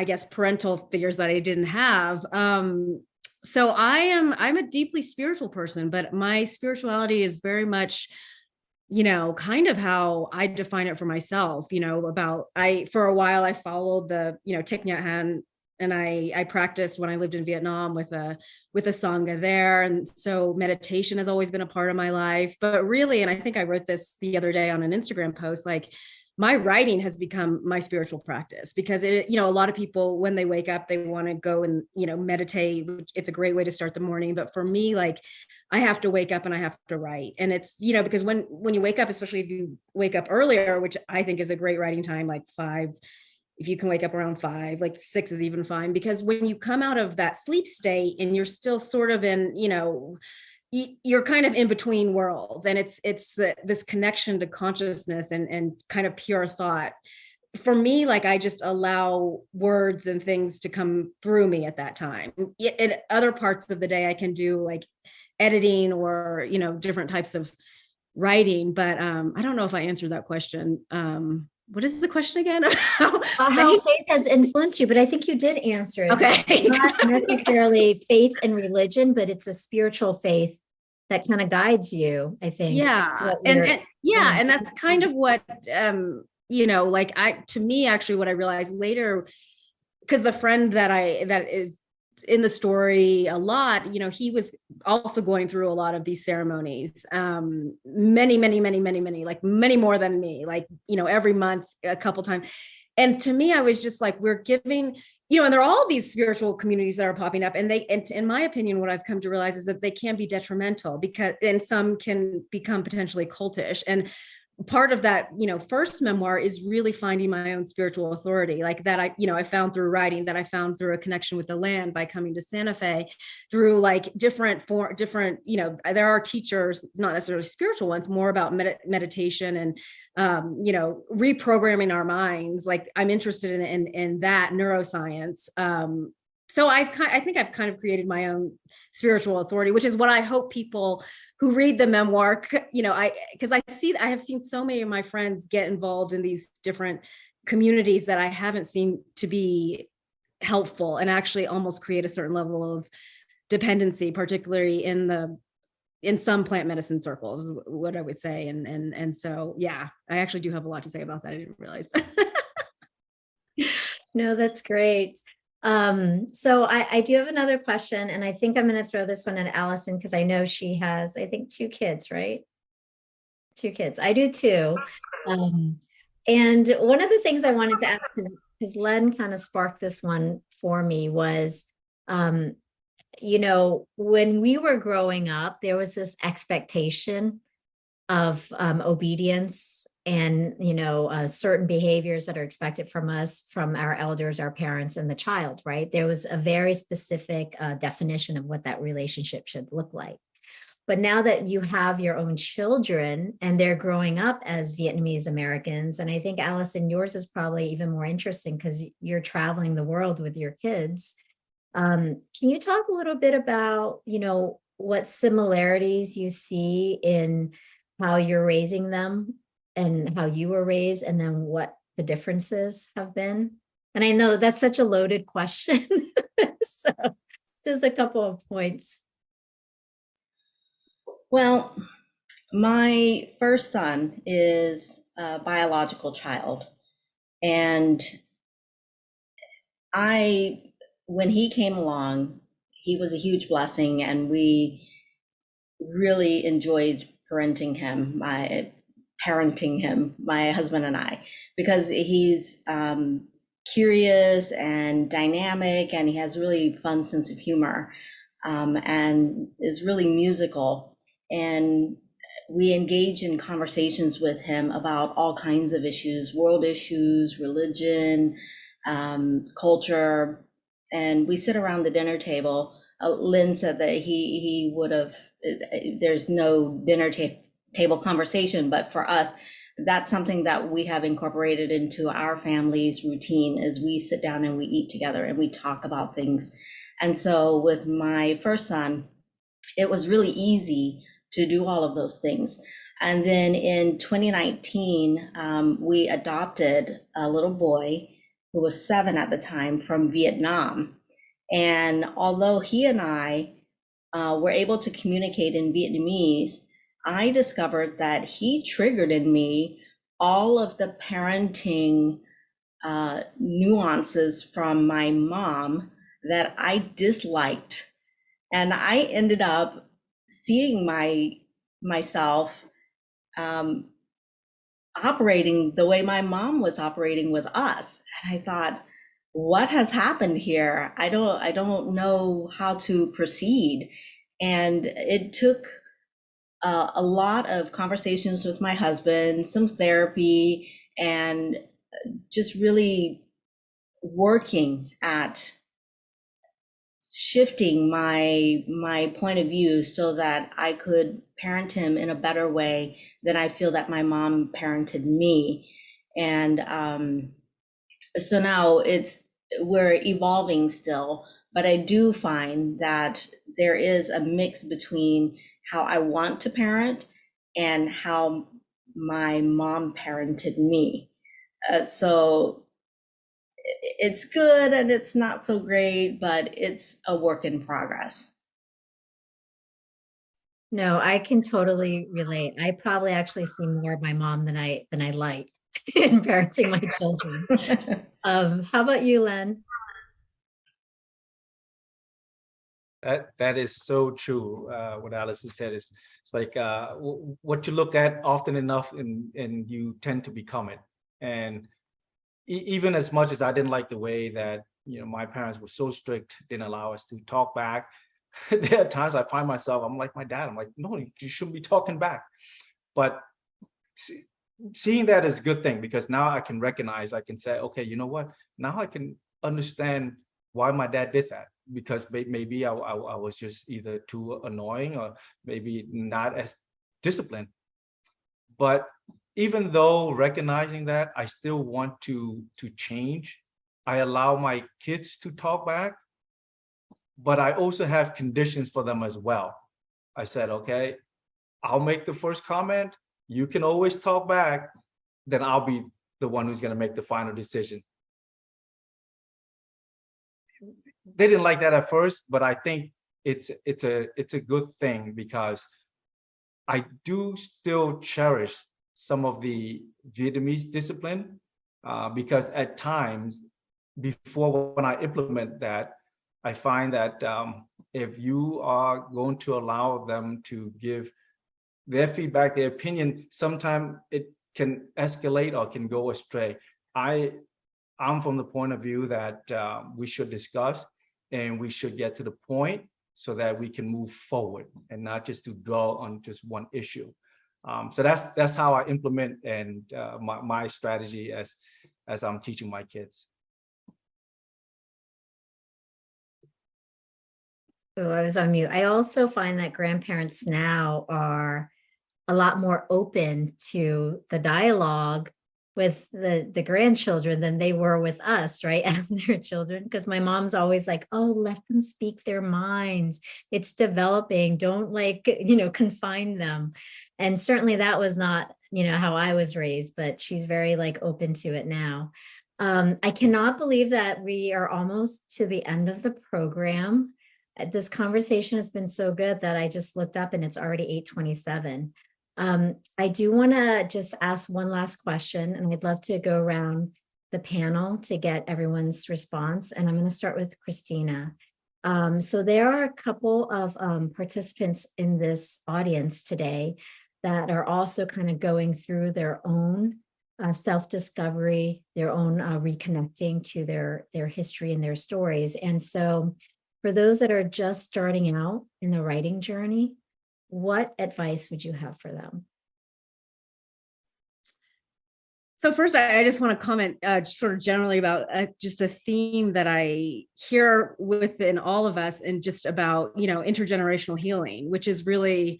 guess parental figures that I didn't have. So I'm a deeply spiritual person, but my spirituality is very much, kind of how I define it for myself. For a while I followed the, Thich Nhat Hanh, and I practiced when I lived in Vietnam with a Sangha there. And so meditation has always been a part of my life, but really, and I think I wrote this the other day on an Instagram post, like, my writing has become my spiritual practice, because a lot of people, when they wake up, they want to go and, meditate. It's a great way to start the morning. But for me, like, I have to wake up and I have to write. And it's, because when you wake up, especially if you wake up earlier, which I think is a great writing time, like 5, if you can wake up around 5, like 6 is even fine, because when you come out of that sleep state and you're still sort of in, you're kind of in between worlds, and it's this connection to consciousness and kind of pure thought. For me, like, I just allow words and things to come through me at that time. In other parts of the day, I can do like editing or, different types of writing. But I don't know if I answered that question. What is the question again? How faith has influenced you, but I think you did answer it. Okay. Not necessarily faith and religion, but it's a spiritual faith that kind of guides you, I think. Yeah. And that's kind of what, to me, actually, what I realized later, because the friend that is in the story a lot, he was also going through a lot of these ceremonies, many, like many more than me, like, every month, a couple times. And to me, I was just like, we're giving, and there are all these spiritual communities that are popping up, and in my opinion, what I've come to realize is that they can be detrimental and some can become potentially cultish. And part of that, first memoir is really finding my own spiritual authority, like that I found through writing, that I found through a connection with the land by coming to Santa Fe, through like different, there are teachers, not necessarily spiritual ones, more about meditation and, reprogramming our minds. Like I'm interested in that neuroscience. So I think I've kind of created my own spiritual authority, which is what I hope people who read the memoir, because I have seen so many of my friends get involved in these different communities that I haven't seen to be helpful and actually almost create a certain level of dependency, particularly in some plant medicine circles, is what I would say. And so, yeah, I actually do have a lot to say about that. I didn't realize. No, that's great. So I do have another question, and I think I'm going to throw this one at Alison because I know she has, I think, 2 kids, right? 2 kids. I do too. And one of the things I wanted to ask, because Len kind of sparked this one for me, was, when we were growing up, there was this expectation of obedience and certain behaviors that are expected from us, from our elders, our parents, and the child, right? There was a very specific definition of what that relationship should look like. But now that you have your own children and they're growing up as Vietnamese-Americans, and I think, Alison, yours is probably even more interesting because you're traveling the world with your kids. Can you talk a little bit about, what similarities you see in how you're raising them and how you were raised, and then what the differences have been? And I know that's such a loaded question. So just a couple of points. Well, my first son is a biological child. And when he came along, he was a huge blessing, and we really enjoyed parenting him, my husband and I, because he's curious and dynamic, and he has a really fun sense of humor, and is really musical. And we engage in conversations with him about all kinds of issues, world issues, religion, culture, and we sit around the dinner table. Len said that he would have, there's no dinner table conversation, but for us, that's something that we have incorporated into our family's routine, is we sit down and we eat together and we talk about things. And so with my first son, it was really easy to do all of those things. And then in 2019, we adopted a little boy who was 7 at the time from Vietnam. And although he and I were able to communicate in Vietnamese, I discovered that he triggered in me all of the parenting nuances from my mom that I disliked. And I ended up seeing myself operating the way my mom was operating with us. And I thought, what has happened here? I don't know how to proceed. And it took a lot of conversations with my husband, some therapy, and just really working at shifting my point of view so that I could parent him in a better way than I feel that my mom parented me. And so now we're evolving still, but I do find that there is a mix between how I want to parent and how my mom parented me. So it's good and it's not so great, but it's a work in progress. No, I can totally relate. I probably actually see more of my mom than I like in parenting my children. How about you, Len? That is so true. What Alison said is, it's like what you look at often enough, and you tend to become it. And even as much as I didn't like the way that, my parents were so strict, didn't allow us to talk back. There are times I find myself, I'm like my dad, I'm like, no, you shouldn't be talking back. But seeing that is a good thing, because now I can recognize, I can say, okay, you know what? Now I can understand why my dad did that, because maybe I was just either too annoying or maybe not as disciplined. But even though recognizing that, I still want to change. I allow my kids to talk back, but I also have conditions for them as well. I said, okay, I'll make the first comment. You can always talk back. Then I'll be the one who's going to make the final decision. They didn't like that at first, but I think it's a good thing, because I do still cherish some of the Vietnamese discipline, because at times before, when I implement that, I find that if you are going to allow them to give their feedback, their opinion, sometimes it can escalate or can go astray. I'm from the point of view that we should discuss and we should get to the point so that we can move forward and not just to dwell on just one issue. So that's how I implement and my strategy as I'm teaching my kids. Oh, I was on mute. I also find that grandparents now are a lot more open to the dialogue with the grandchildren than they were with us, right, as their children. Because my mom's always like, oh, let them speak their minds. It's developing. Don't confine them. And certainly that was not, how I was raised, but she's very open to it now. I cannot believe that we are almost to the end of the program. This conversation has been so good that I just looked up and it's already 8:27. I do want to just ask one last question, and I'd love to go around the panel to get everyone's response. And I'm going to start with Christina. So there are a couple of participants in this audience today that are also kind of going through their own self-discovery, their own reconnecting to their history and their stories. And so for those that are just starting out in the writing journey, what advice would you have for them? So first, I just want to comment sort of generally about just a theme that I hear within all of us, and just about, intergenerational healing, which is really,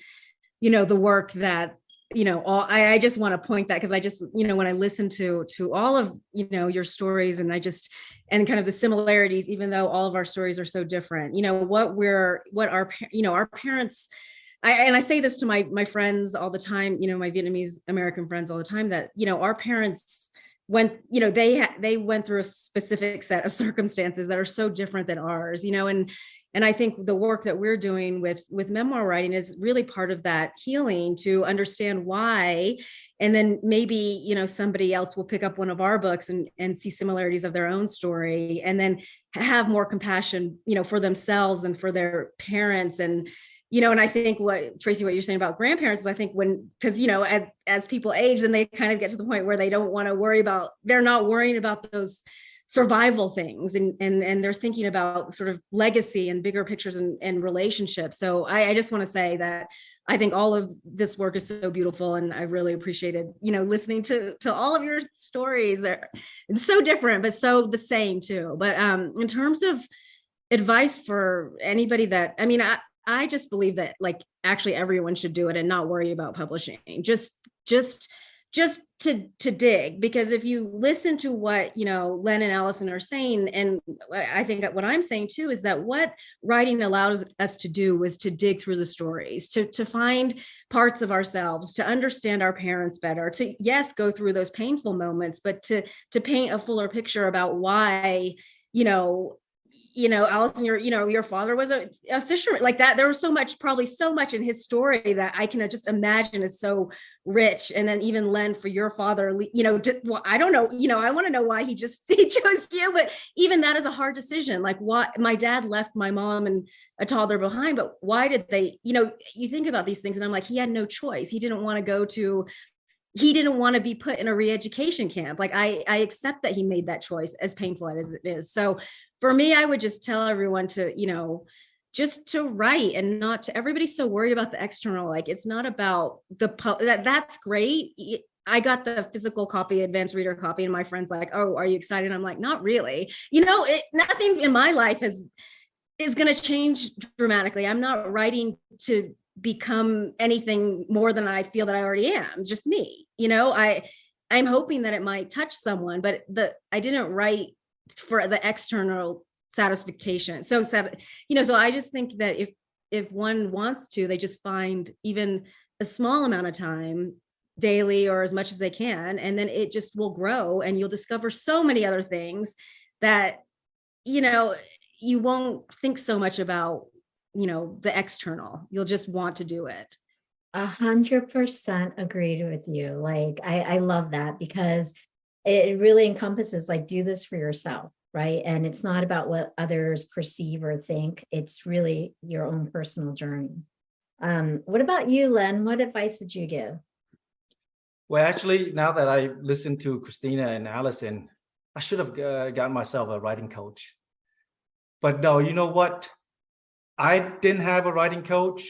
the work that, I just want to point that, because I just, when I listen to all of, your stories, and and kind of the similarities, even though all of our stories are so different, what our parents, I say this to my friends all the time, my Vietnamese-American friends all the time, that, our parents went, they went through a specific set of circumstances that are so different than ours, and I think the work that we're doing with memoir writing is really part of that healing, to understand why. And then maybe, somebody else will pick up one of our books and see similarities of their own story, and then have more compassion, for themselves and for their parents. And I think Tracy, what you're saying about grandparents is, I think because, as people age, then they kind of get to the point where they don't want to they're not worrying about those survival things, and they're thinking about sort of legacy and bigger pictures and relationships. So I just want to say that I think all of this work is so beautiful, and I really appreciated, listening to all of your stories. They're so different, but so the same too. But in terms of advice for anybody that, I just believe that actually everyone should do it and not worry about publishing. Just to dig, because if you listen to what Len and Alison are saying, and I think that what I'm saying too, is that what writing allows us to do was to dig through the stories, to find parts of ourselves, to understand our parents better, to go through those painful moments, but to paint a fuller picture about why Alison, your father was a fisherman, like that. There was probably so much in his story that I can just imagine is so rich. And then even Len, for your father, I don't know, I want to know why he chose you, but even that is a hard decision. Like, why my dad left my mom and a toddler behind, but why did they, you think about these things, and I'm like, he had no choice. He didn't want to go to he didn't want to be put in a re-education camp. Like I accept that he made that choice, as painful as it is. So for me, I would just tell everyone to, just to write, and not to, everybody's so worried about the external. Like, it's not about that's great. I got the physical copy, advanced reader copy, and my friend's like, "Oh, are you excited?" I'm like, "Not really." Nothing in my life is going to change dramatically. I'm not writing to become anything more than I feel that I already am. Just me. I'm hoping that it might touch someone, but I didn't write for the external satisfaction. So I just think that if one wants to, they just find even a small amount of time daily, or as much as they can, and then it just will grow, and you'll discover so many other things that you won't think so much about the external. You'll just want to do it. 100% agreed with you. Like, I love that, because it really encompasses, like, do this for yourself, right? And it's not about what others perceive or think. It's really your own personal journey. What about you, Len? What advice would you give? Well, actually, now that I listened to Christina and Alison, I should have gotten myself a writing coach. But no, you know what? I didn't have a writing coach.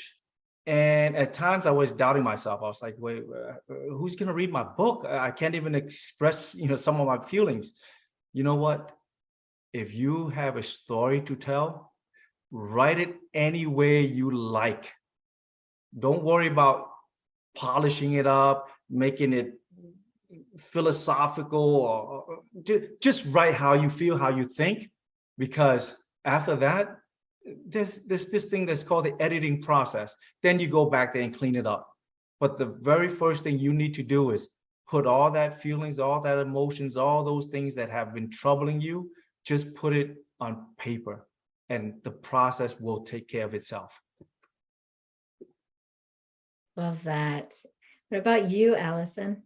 And at times I was doubting myself. I was like, wait, who's going to read my book? I can't even express, some of my feelings. You know what? If you have a story to tell, write it any way you like. Don't worry about polishing it up, making it philosophical, or just write how you feel, how you think, because after that, there's this thing that's called the editing process. Then you go back there and clean it up. But the very first thing you need to do is put all that feelings, all that emotions, all those things that have been troubling you, just put it on paper, and the process will take care of itself. Love that. What about you, Alison?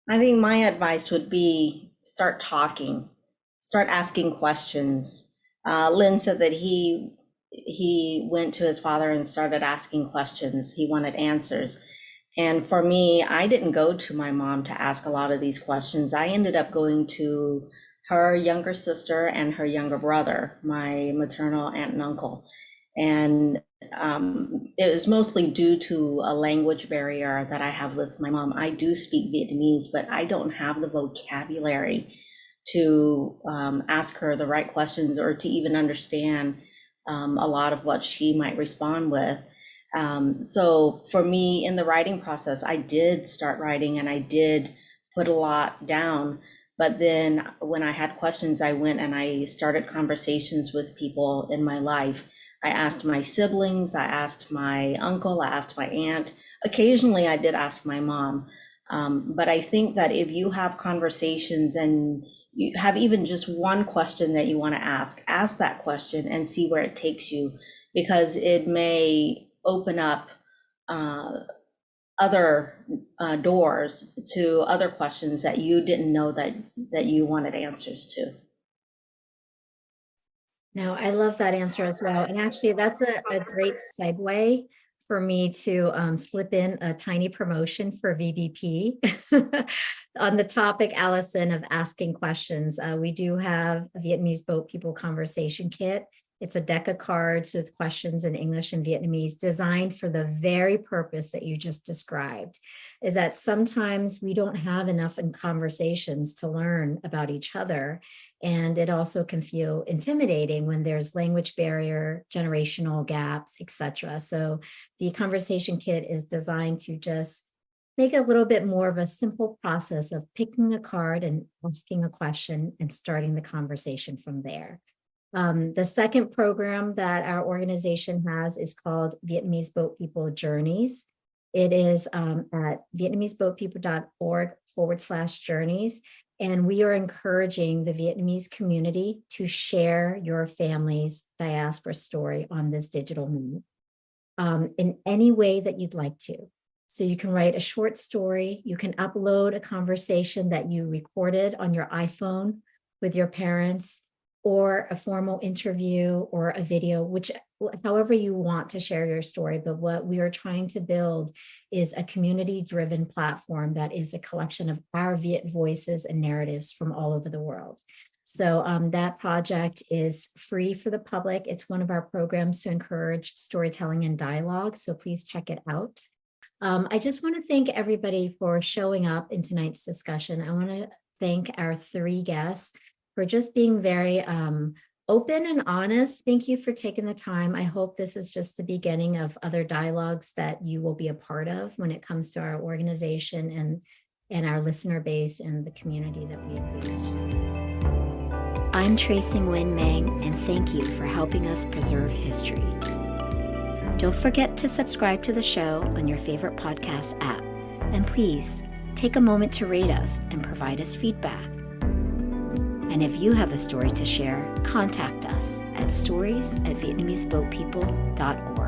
I think my advice would be start talking, start asking questions. Len said that he went to his father and started asking questions. He wanted answers. And for me, I didn't go to my mom to ask a lot of these questions. I ended up going to her younger sister and her younger brother, my maternal aunt and uncle. And it was mostly due to a language barrier that I have with my mom. I do speak Vietnamese, but I don't have the vocabulary to ask her the right questions, or to even understand a lot of what she might respond with. So for me, in the writing process, I did start writing, and I did put a lot down. But then when I had questions, I went and I started conversations with people in my life. I asked my siblings, I asked my uncle, I asked my aunt. Occasionally I did ask my mom. But I think that if you have conversations and you have even just one question that you want to ask that question and see where it takes you, because it may open up other doors to other questions that you didn't know that you wanted answers to. No, I love that answer as well. And actually, that's a great segue for me to slip in a tiny promotion for VBP on the topic, Alison, of asking questions. We do have a Vietnamese Boat People Conversation Kit. It's a deck of cards with questions in English and Vietnamese, designed for the very purpose that you just described, is that sometimes we don't have enough in conversations to learn about each other. And it also can feel intimidating when there's language barrier, generational gaps, etc. So the conversation kit is designed to just make it a little bit more of a simple process of picking a card and asking a question and starting the conversation from there. The second program that our organization has is called Vietnamese Boat People Journeys. It is at vietnameseboatpeople.org/journeys. And we are encouraging the Vietnamese community to share your family's diaspora story on this digital medium in any way that you'd like to. So you can write a short story, you can upload a conversation that you recorded on your iPhone with your parents, or a formal interview or a video, which however you want to share your story. But what we are trying to build is a community-driven platform that is a collection of our Viet voices and narratives from all over the world. So that project is free for the public. It's one of our programs to encourage storytelling and dialogue. So please check it out. I just want to thank everybody for showing up in tonight's discussion. I want to thank our 3 guests for just being very open and honest. Thank you for taking the time. I hope this is just the beginning of other dialogues that you will be a part of when it comes to our organization and our listener base and the community that we have reached. I'm Tracy Nguyen Mang, and thank you for helping us preserve history. Don't forget to subscribe to the show on your favorite podcast app, and please take a moment to rate us and provide us feedback. And if you have a story to share, contact us at stories@vietnameseboatpeople.org.